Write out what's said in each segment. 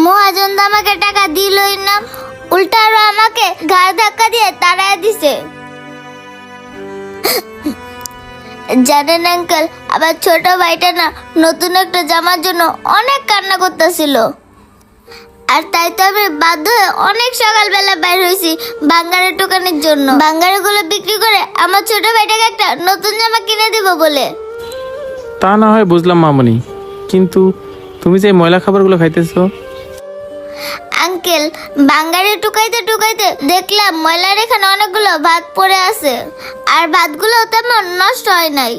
মহাজন তো আমাকে টাকা দিলই না, উল্টা আরো আমাকে ঘাড় ধাক্কা দিয়ে তাড়ায় দিছে। জানেন আঙ্কেল, আবার ছোট ভাইটা না নতুন একটা জামার জন্য অনেক কান্না করতেছিল, আর তাই তো আমি বাধ্য হয়ে অনেক সকালবেলা বের হয়েছি বাঙ্গারের দোকানের জন্য, বাঙ্গারগুলো বিক্রি করে আমার ছোট ভাইটাকে একটা নতুন জামা কিনে দিব বলে। তা না হয় বুঝলাম মামনি, কিন্তু তুমি যে ময়লা খাবারগুলো খাইতেছো। আঙ্কেল, বাঙ্গারে টুকাইতে টুকাইতে দেখলাম ময়লার এখানে অনেকগুলো ভাত পড়ে আছে, আর ভাতগুলো তেমন নষ্ট হয় নাই।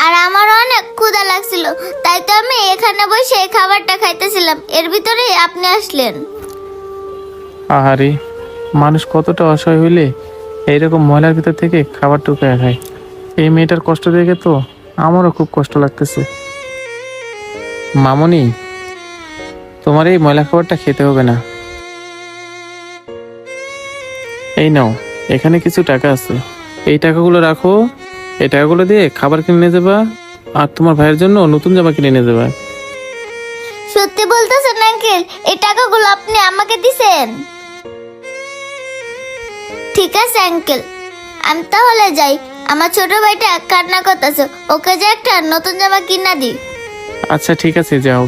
আর আমার অনেক ক্ষুধা লাগছিল, তাই তো আমি এখানে বসে এই খাবারটা খাইতেছিলাম, এর ভিতরেই আপনি আসলেন। আহারে, মানুষ কতটা অসহায় হইলে এইরকম ময়লার ভিতর থেকে খাবার টুকায় খায়। এই মেয়েটার কষ্ট দেখে তো আমারও খুব কষ্ট লাগতেছে। মামনি, তোমার এই ময়লা খাবারটা খেতে হবে না। এই নাও, এখানে কিছু টাকা আছে, এই টাকাগুলো রাখো। এই টাকাগুলো দিয়ে খাবার কিনে নিয়ে যাবা, আর তোমার ভাইয়ের জন্য নতুন জামা কিনে নিয়ে যাবা। সত্যি বলতেছেন আঙ্কেল? এই টাকাগুলো আপনি আমাকে দিছেন? ঠিক আছে আঙ্কেল, আমি তাহলে যাই। আমার ছোট ভাইটা কান্না করতেছে, ওকে যে একটা নতুন জামা কিনা দিই। আচ্ছা ঠিক আছে, যাও।